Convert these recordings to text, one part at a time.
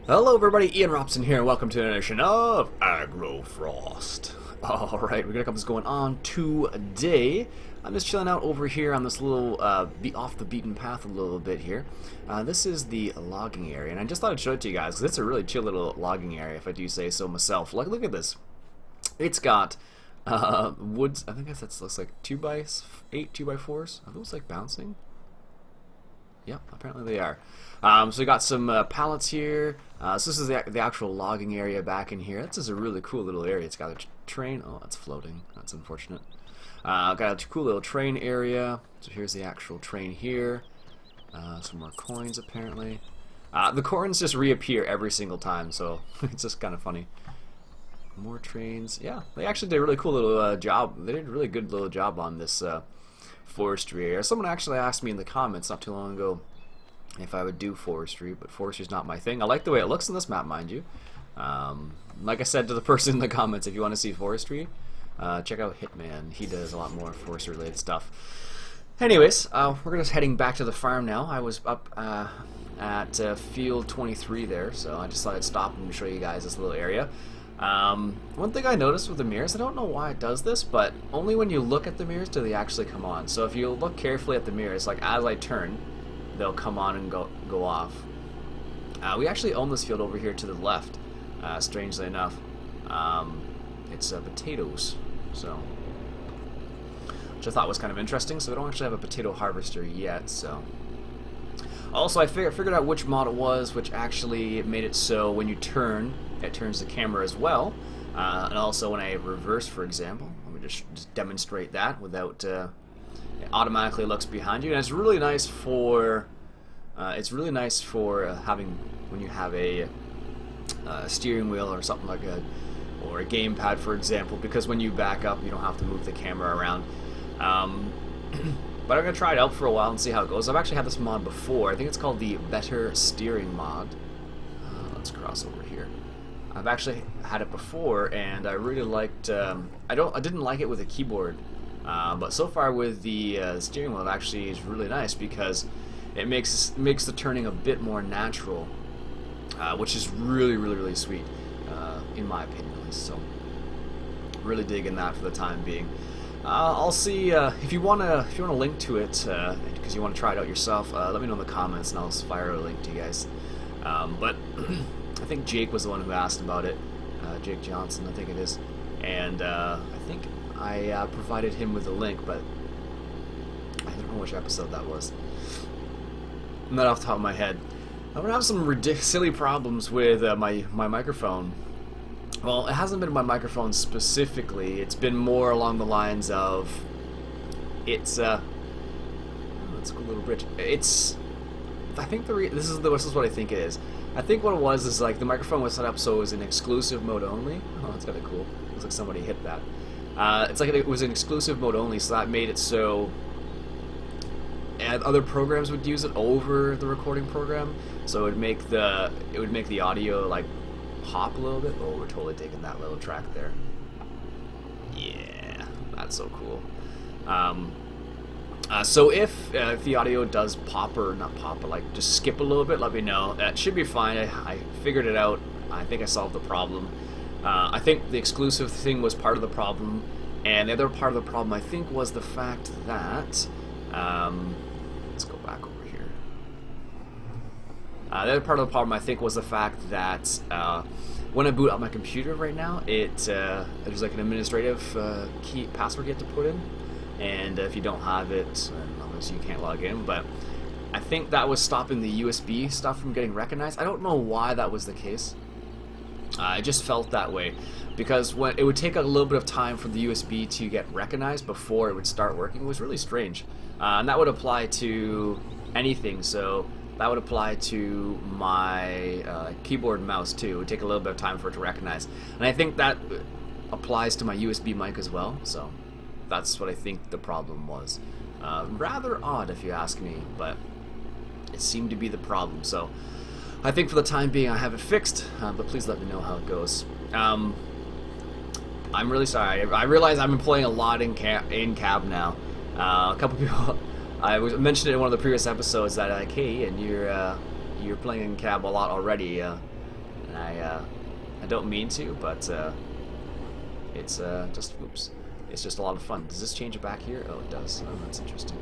Hello everybody, Iain Robson here, and welcome to an edition of Agrofrost. Alright, we got a couple things going on today. I'm just chilling out over here on this little, off the beaten path a little bit here. This is the logging area, and I just thought I'd show it to you guys, because it's a really chill little logging area, if I do say so myself. Like, look at this. It's got, woods, I think that looks like 2x8, 2x4s. Are those like bouncing? Yep, apparently they are. So we got some pallets here. So this is the actual logging area back in here. This is a really cool little area. It's got a train. Oh, that's floating. That's unfortunate. Got a cool little train area. So here's the actual train here. Some more coins apparently. The coins just reappear every single time, so it's just kind of funny. More trains. Yeah, they actually did a really cool little job. They did a really good little job on this forestry area. Someone actually asked me in the comments not too long ago if I would do forestry, but forestry's not my thing. I like the way it looks in this map, mind you. Like I said to the person in the comments, if you want to see forestry, check out Hitman. He does a lot more forestry related stuff. Anyways, we're just heading back to the farm now. I was up at field 23 there, so I just thought I'd stop and show you guys this little area. One thing I noticed with the mirrors, I don't know why it does this, but only when you look at the mirrors do they actually come on. So if you look carefully at the mirrors, like as I turn, they'll come on and go off. We actually own this field over here to the left, strangely enough. It's potatoes, so which I thought was kind of interesting. So we don't actually have a potato harvester yet. So also I figured out which mod it was, which actually made it so when you turn, it turns the camera as well. And also when I reverse, for example, let me just demonstrate that without. It automatically looks behind you, and it's really nice for having when you have a steering wheel or something like a or a gamepad, for example, because when you back up, you don't have to move the camera around. But I'm gonna try it out for a while and see how it goes. I've actually had this mod before. I think it's called the Better Steering mod. Let's cross over here. I've actually had it before, and I really liked. I didn't like it with a keyboard. But so far with the steering wheel, it actually is really nice because it makes the turning a bit more natural, which is really sweet, in my opinion at least. So really digging that for the time being. I'll see if you wanna link to it because you want to try it out yourself. Let me know in the comments and I'll fire a link to you guys. But I think Jake was the one who asked about it. Jake Johnson, I think it is, and I think I provided him with a link, but I don't know which episode that was. Not off the top of my head. I'm gonna have some silly problems with my microphone. Well, it hasn't been my microphone specifically. It's been more along the lines of it's oh, that's a cool little bridge. It's I think this is what I think it is. I think what it was is like the microphone was set up so it was an exclusive mode only. Oh, that's kind of cool. Looks like somebody hit that. It's like it was an exclusive mode only, so that made it so other programs would use it over the recording program, so it would make the audio like hop a little bit. Oh, we're totally taking that little track there. Yeah, that's so cool. So if the audio does pop or not pop, but like just skip a little bit, let me know. That should be fine. I figured it out. I think I solved the problem. I think the exclusive thing was part of the problem, and the other part of the problem I think was the fact that let's go back over here. The other part of the problem I think was the fact that when I boot up my computer right now, there's like an administrative key password you have to put in, and if you don't have it, obviously you can't log in. But I think that was stopping the USB stuff from getting recognized. I don't know why that was the case. I just felt that way because when it would take a little bit of time for the USB to get recognized before it would start working. It was really strange, and that would apply to anything. So that would apply to my keyboard and mouse too. It would take a little bit of time for it to recognize, and I think that applies to my USB mic as well. So that's what I think the problem was. Rather odd if you ask me, but it seemed to be the problem. So I think for the time being I have it fixed, but please let me know how it goes. I'm really sorry. I realize I've been playing a lot in cab now. A couple people, I mentioned it in one of the previous episodes that like, hey, and you're playing in cab a lot already. And I don't mean to, but it's just, oops, it's just a lot of fun. Does this change it back here? Oh, it does. Oh, that's interesting.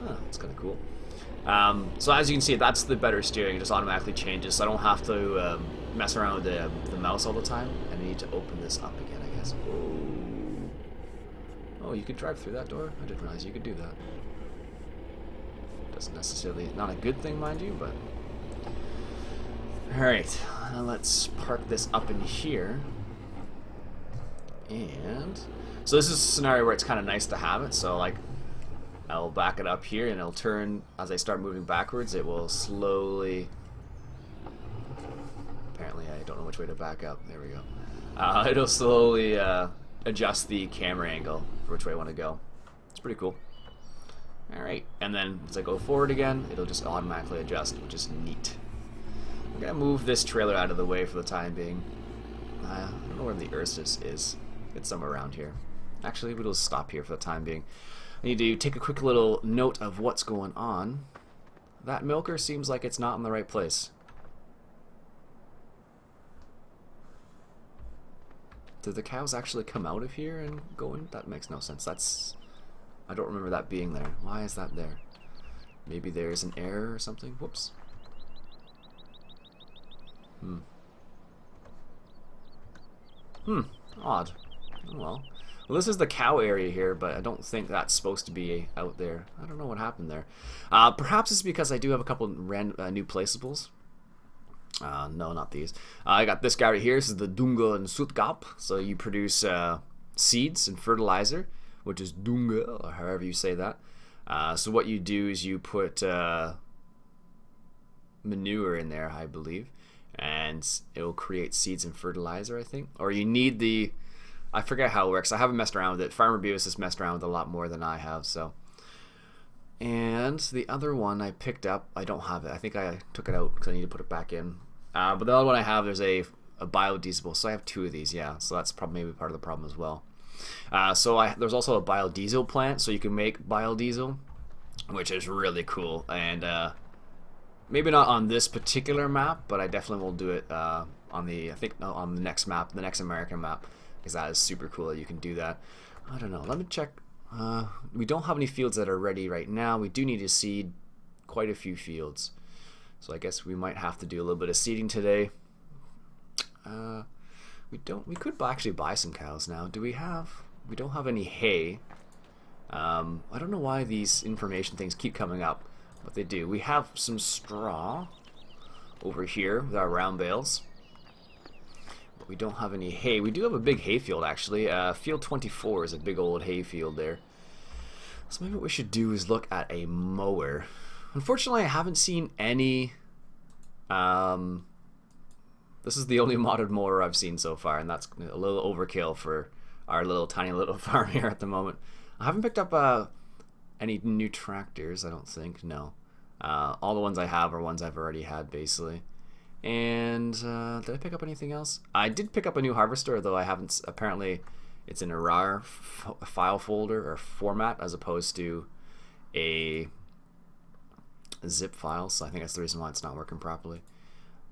Huh, that's kind of cool. So as you can see, that's the better steering. It just automatically changes, so I don't have to mess around with the mouse all the time. And I need to open this up again, I guess. Oh, you could drive through that door? I didn't realize you could do that. Doesn't necessarily, not a good thing, mind you, but... Alright, now let's park this up in here. And... So this is a scenario where it's kind of nice to have it, so like... I'll back it up here and it'll turn, as I start moving backwards, it will slowly... Apparently I don't know which way to back up, there we go. It'll slowly adjust the camera angle for which way I want to go. It's pretty cool. Alright, and then as I go forward again, it'll just automatically adjust, which is neat. I'm going to move this trailer out of the way for the time being. I don't know where the Ursus is. It's somewhere around here. Actually, we'll just stop here for the time being. I need to take a quick little note of what's going on. That milker seems like it's not in the right place. Did the cows actually come out of here and go in? That makes no sense. That's... I don't remember that being there. Why is that there? Maybe there's an error or something? Whoops. Odd. Oh well. Well, this is the cow area here, but I don't think that's supposed to be out there. I don't know what happened there. Perhaps it's because I do have a couple new placeables. No, not these. I got this guy right here. This is the Dunga and Sutkap. So you produce seeds and fertilizer, which is Dunga, or however you say that. So what you do is you put manure in there, I believe, and it will create seeds and fertilizer, I think. Or you need the... I forget how it works. I haven't messed around with it. Farmer Beavis has messed around with it a lot more than I have, so... And the other one I picked up, I don't have it. I think I took it out because I need to put it back in. But the other one I have, there's a biodiesel. So I have two of these, yeah. So that's probably maybe part of the problem as well. There's also a biodiesel plant, so you can make biodiesel, which is really cool. And maybe not on this particular map, but I definitely will do it on the next map, the next American map, because that is super cool that you can do that. I don't know. Let me check. We don't have any fields that are ready right now. We do need to seed quite a few fields, so I guess we might have to do a little bit of seeding today. We could actually buy some cows now. Do we have? We don't have any hay. I don't know why these information things keep coming up, but they do. We have some straw over here with our round bales. We don't have any hay. We do have a big hay field, actually. Field 24 is a big old hay field there. So maybe what we should do is look at a mower. Unfortunately, I haven't seen any... this is the only modded mower I've seen so far, and that's a little overkill for our little tiny little farm here at the moment. I haven't picked up any new tractors, I don't think. No. All the ones I have are ones I've already had, basically. And did I pick up anything else? I did pick up a new harvester, though I haven't. Apparently it's in a RAR file folder or format as opposed to a zip file, so I think that's the reason why it's not working properly.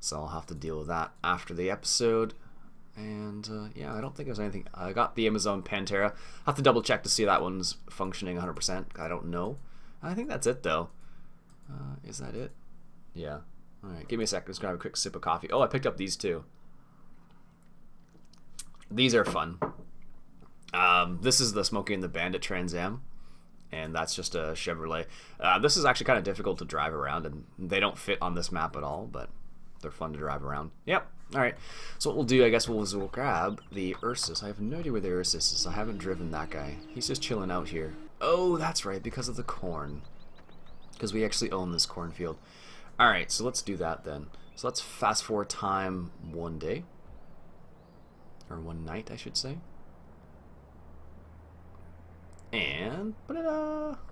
So I'll have to deal with that after the episode. And yeah, I don't think there's anything. I got the Amazon Pantera. I'll have to double check to see that one's functioning 100%. I don't know. I think that's it, though. Is that it? Yeah. Alright, give me a second. Let's grab a quick sip of coffee. Oh, I picked up these too. These are fun. This is the Smokey and the Bandit Trans Am, and that's just a Chevrolet. This is actually kind of difficult to drive around, and they don't fit on this map at all, but they're fun to drive around. Yep. Alright, so what we'll do, I guess, we'll grab the Ursus. I have no idea where the Ursus is. I haven't driven that guy. He's just chilling out here. Oh, that's right, because of the corn. Because we actually own this cornfield. Alright, so let's do that then. So let's fast forward time one day. Or one night, I should say. And,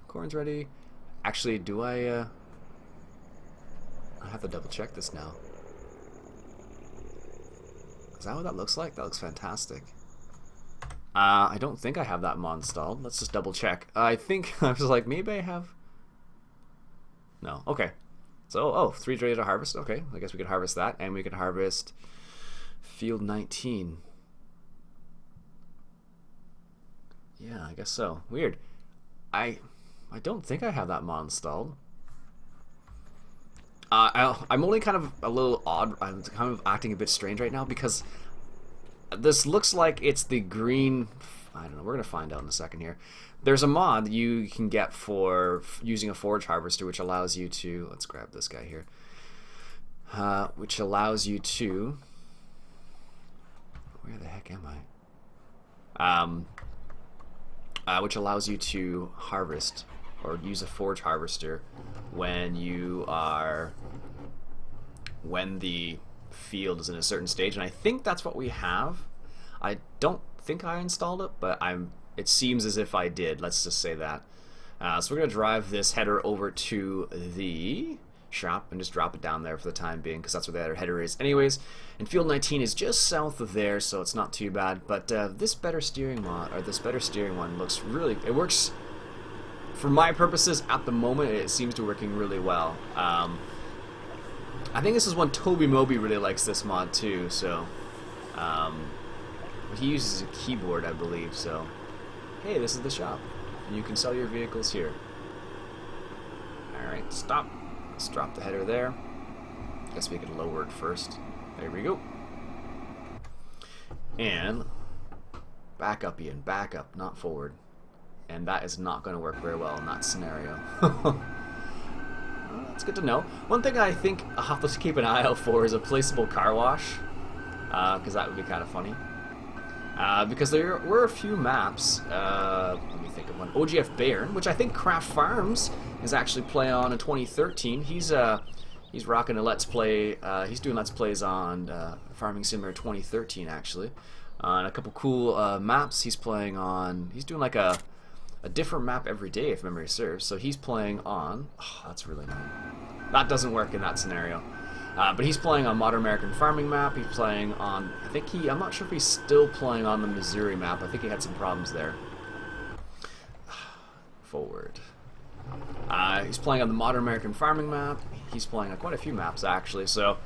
corn's ready. Actually, do I have to double check this now. Is that what that looks like? That looks fantastic. I don't think I have that mod installed. Let's just double check. I think, I was like, maybe I have... No, okay. So, oh, 3 ready to harvest. Okay, I guess we could harvest that, and we could harvest field 19. Yeah, I guess so. Weird. I don't think I have that mod installed. I'm only kind of a little odd. I'm kind of acting a bit strange right now because this looks like it's the green. I don't know. We're gonna find out in a second here. There's a mod you can get for using a forage harvester, which allows you to. Let's grab this guy here. Which allows you to. Where the heck am I? Which allows you to harvest or use a forage harvester when the field is in a certain stage, and I think that's what we have. I don't think I installed it, but it seems as if I did. Let's just say that. So we're gonna drive this header over to the shop and just drop it down there for the time being, because that's where the header is anyways. And field 19 is just south of there, so it's not too bad. But this better steering mod, or this better steering one, looks really. It works for my purposes at the moment. It seems to be working really well. I think this is one Toby Moby really likes this mod too. So he uses a keyboard, I believe. So hey, this is the shop. You can sell your vehicles here. All right, stop. Let's drop the header there. Guess we could lower it first. There we go. And back up, Ian. Back up, not forward. And that is not going to work very well in that scenario. Well, that's good to know. One thing I think I'll have to keep an eye out for is a placeable car wash. Because that would be kind of funny. Because there were a few maps. Let me think of one. OGF Bayern, which I think Craft Farms is actually playing on in 2013. He's rocking a Let's Play. He's doing Let's Plays on Farming Simulator 2013 actually. And a couple cool maps he's playing on. He's doing like a different map every day if memory serves. So he's playing on. Oh, that's really annoying. That doesn't work in that scenario. But he's playing on Modern American Farming map. He's playing on. I'm not sure if he's still playing on the Missouri map. I think he had some problems there. Forward. He's playing on the Modern American Farming map. He's playing on quite a few maps actually. So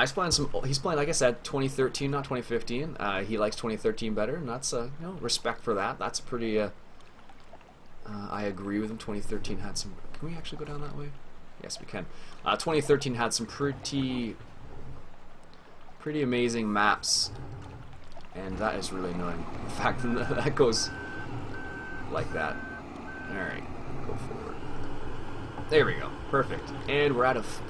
he's playing like I said, 2013, not 2015. He likes 2013 better, and that's respect for that. That's pretty. I agree with him. 2013 had some. Can we actually go down that way? Yes, we can. 2013 had some pretty amazing maps, and that is really annoying. The fact that goes like that. All right, go forward. There we go. Perfect. And we're out of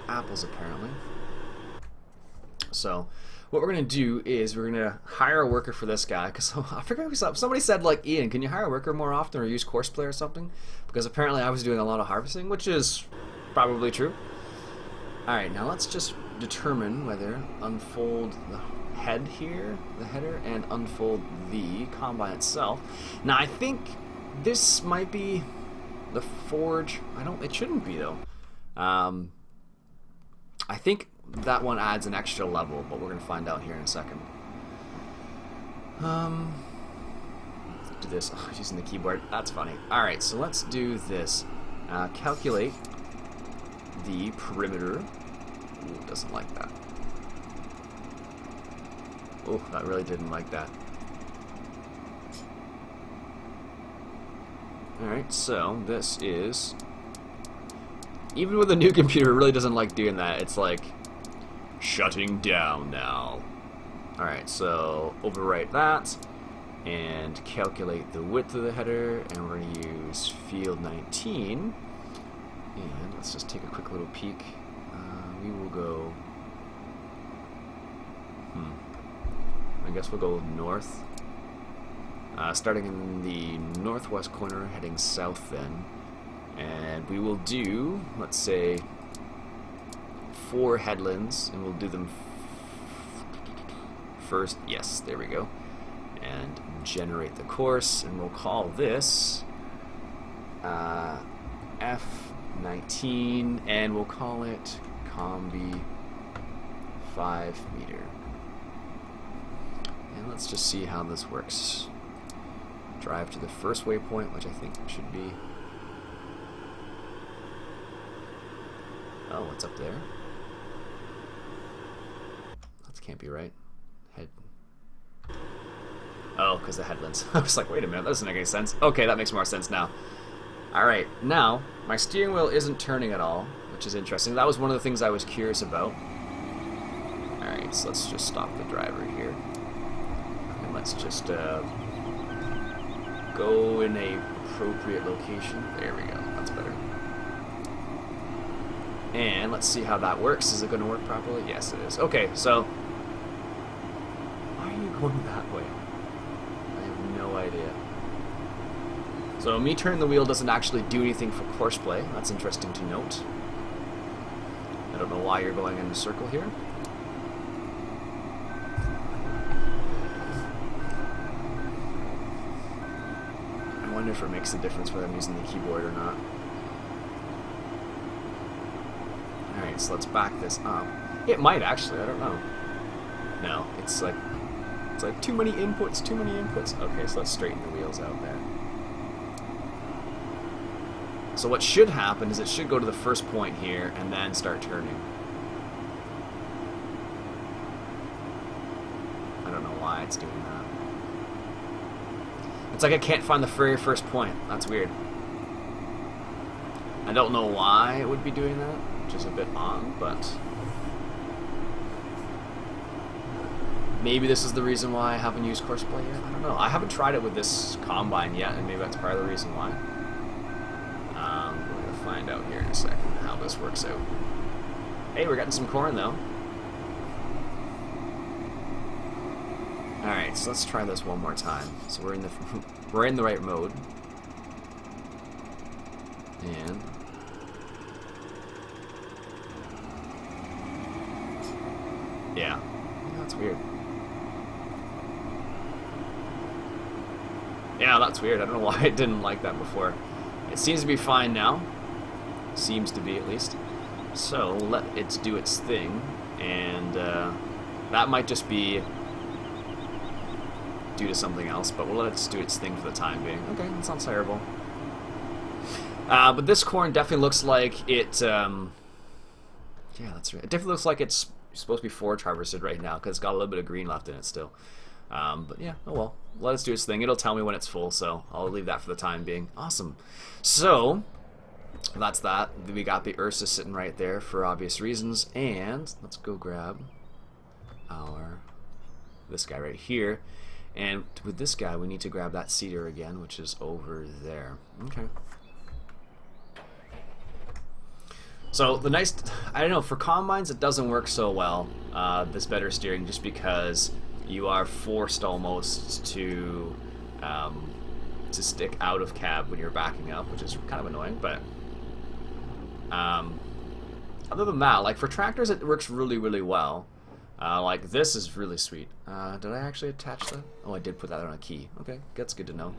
apples apparently. So what we're gonna do is we're gonna hire a worker for this guy, because I forget somebody said, like, Ian, can you hire a worker more often or use Courseplay or something? Because apparently I was doing a lot of harvesting, which is probably true. Alright, now let's just determine whether unfold the head here, the header, and unfold the combine itself. Now I think this might be the forge. It shouldn't be though. I think that one adds an extra level, but we're going to find out here in a second. Let's do this. Oh, using the keyboard. That's funny. Alright, so let's do this. Calculate the perimeter. Ooh, doesn't like that. Oh, that really didn't like that. Alright, so this is... Even with a new computer, it really doesn't like doing that. It's like... shutting down now. Alright, so overwrite that and calculate the width of the header, and we're going to use field 19. And let's just take a quick little peek. We will go... I guess we'll go north. Starting in the northwest corner, heading south then. And we will do, let's say, 4 headlands, and we'll do them first. Yes, there we go. And generate the course, and we'll call this F19, and we'll call it Combi 5 meter. And let's just see how this works. Drive to the first waypoint, which I think should be Oh, what's up there? That can't be right. Head. Oh, because the headlands. I was like, wait a minute, that doesn't make any sense. Okay, that makes more sense now. Alright, now, my steering wheel isn't turning at all, which is interesting. That was one of the things I was curious about. Alright, so let's just stop the driver here. And let's just go in a appropriate location. There we go, that's better. And let's see how that works. Is it going to work properly? Yes, it is. Okay, so why are you going that way? I have no idea. So me turning the wheel doesn't actually do anything for course play. That's interesting to note. I don't know why you're going in a circle here. I wonder if it makes a difference whether I'm using the keyboard or not. Alright, so let's back this up. It might actually, I don't know. No, it's like too many inputs, too many inputs. Okay, so let's straighten the wheels out there. So what should happen is it should go to the first point here and then start turning. I don't know why it's doing that. It's like I can't find the very first point. That's weird. I don't know why it would be doing that, which is a bit odd, but maybe this is the reason why I haven't used Courseplay yet. I don't know. I haven't tried it with this combine yet, and maybe that's part of the reason why. We're gonna find out here in a second how this works out. Hey, we're getting some corn though. All right, so let's try this one more time. So we're in the right mode, and yeah, that's weird. Yeah, that's weird. I don't know why it didn't like that before. It seems to be fine now. Seems to be, at least. So, let it do its thing. And that might just be due to something else, but we'll let it do its thing for the time being. Okay, that sounds terrible. But this corn definitely looks like it... yeah, that's right. It definitely looks like it's supposed to be forage harvested right now, because it's got a little bit of green left in it still. But yeah, oh well. Let us do its thing. It'll tell me when it's full, so I'll leave that for the time being. Awesome. So, that's that. We got the Ursa sitting right there for obvious reasons, and let's go grab this guy right here. And with this guy, we need to grab that cedar again, which is over there. Okay. So the nice, I don't know, for combines it doesn't work so well, this better steering, just because you are forced almost to stick out of cab when you're backing up, which is kind of annoying, but other than that, like for tractors it works really, really well. Like this is really sweet. Did I actually attach that? Oh, I did put that on a key. Okay, that's good to know.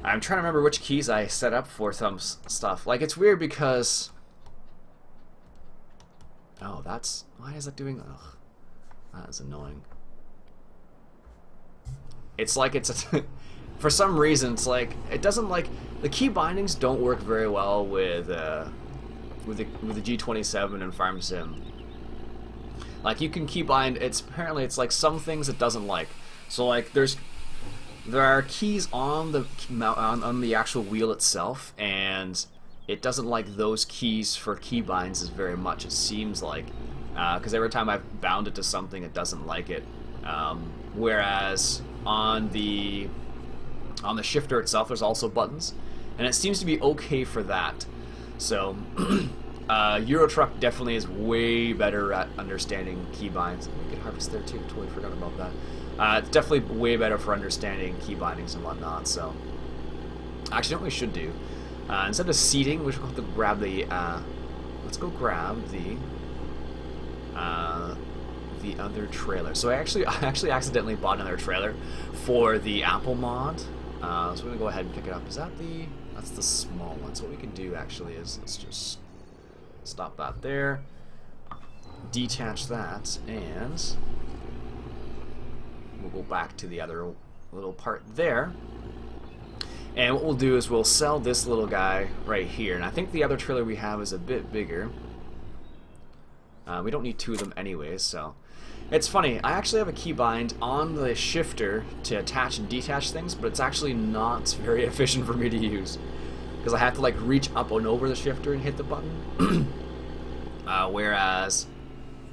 I'm trying to remember which keys I set up for some stuff. Like, it's weird because... Oh, that's... Why is that doing... Ugh. That is annoying. It's like it's a... For some reason, it's like... It doesn't like... The key bindings don't work very well with the G27 and Farm Sim. Like, you can key bind... Apparently, it's like some things it doesn't like. So, like, there are keys on the actual wheel itself, and it doesn't like those keys for keybinds as very much, it seems like, because every time I've bound it to something it doesn't like it, whereas on the shifter itself there's also buttons, and it seems to be okay for that. So Euro Truck definitely is way better at understanding keybinds. We could harvest there too, totally forgot about that. It's definitely way better for understanding key bindings and whatnot. So, actually, what we should do, instead of seating, we should have to grab the. Let's go grab the other trailer. So I actually accidentally bought another trailer for the Apple mod. So we're gonna go ahead and pick it up. Is that the? That's the small one. So what we can do actually is let's just stop that there, detach that, and we'll go back to the other little part there. And what we'll do is we'll sell this little guy right here. And I think the other trailer we have is a bit bigger. We don't need two of them anyways, so... It's funny, I actually have a keybind on the shifter to attach and detach things, but it's actually not very efficient for me to use. Because I have to like reach up and over the shifter and hit the button. Whereas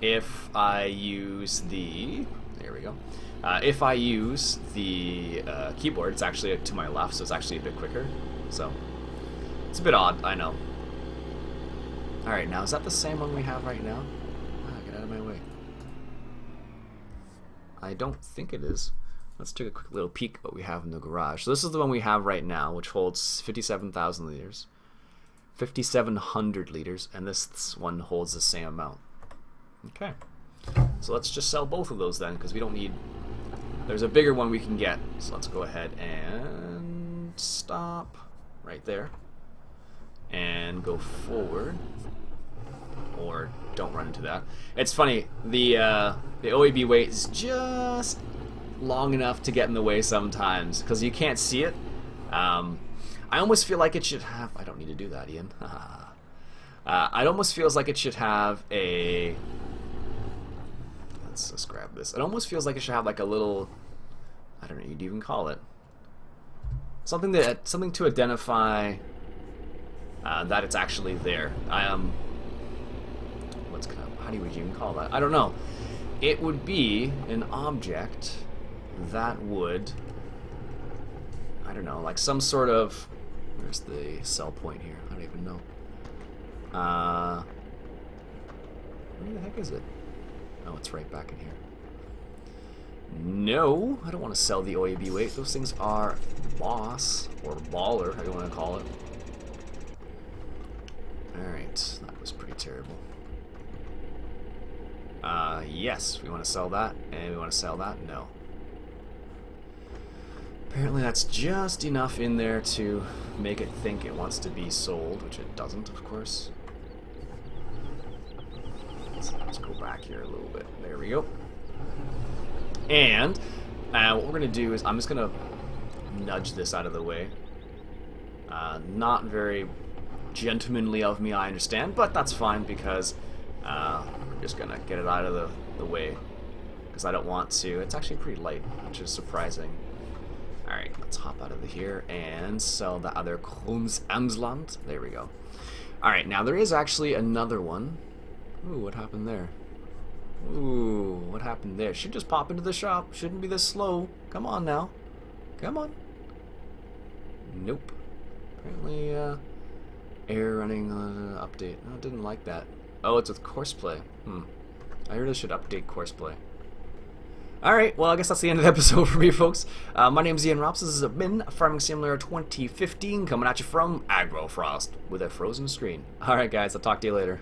if I use the... There we go. If I use the keyboard, it's actually to my left, so it's actually a bit quicker. So, it's a bit odd, I know. Alright, now is that the same one we have right now? Get out of my way. I don't think it is. Let's take a quick little peek at what we have in the garage. So this is the one we have right now, which holds 57,000 liters. 5,700 liters, and this one holds the same amount. Okay. So let's just sell both of those then, because we don't need... There's a bigger one we can get. So let's go ahead and stop right there. And go forward. Or don't run into that. It's funny, the OAB weight is just long enough to get in the way sometimes, because you can't see it. I almost feel like it should have... I don't need to do that, Ian. It almost feels like it should have a... Let's just grab this. It almost feels like it should have like a little... I don't know, you'd even call it. Something to identify that it's actually there. How do you even call that? I don't know. It would be an object that would... I don't know, like some sort of... Where's the sell point here? I don't even know. Where the heck is it? Oh, it's right back in here. No, I don't want to sell the OAB weight. Those things are boss, or baller, how you want to call it. Alright, that was pretty terrible. Yes, we want to sell that, and we want to sell that? No. Apparently that's just enough in there to make it think it wants to be sold, which it doesn't, of course. Let's go back here a little bit. There we go. And what we're going to do is I'm just going to nudge this out of the way. Not very gentlemanly of me, I understand, but that's fine because we're just going to get it out of the way because I don't want to. It's actually pretty light, which is surprising. Alright, let's hop out of here and sell the other Krumsamsland. There we go. Alright, now there is actually another one. Ooh, what happened there? Ooh, what happened there? Should just pop into the shop. Shouldn't be this slow. Come on now. Come on. Nope. Apparently, error running update. Oh, didn't like that. Oh, it's with Courseplay. I really should update Courseplay. Alright, well, I guess that's the end of the episode for me, folks. My name is Iain Robson. This has been Farming Simulator 2015, coming at you from Agrofrost with a frozen screen. Alright, guys, I'll talk to you later.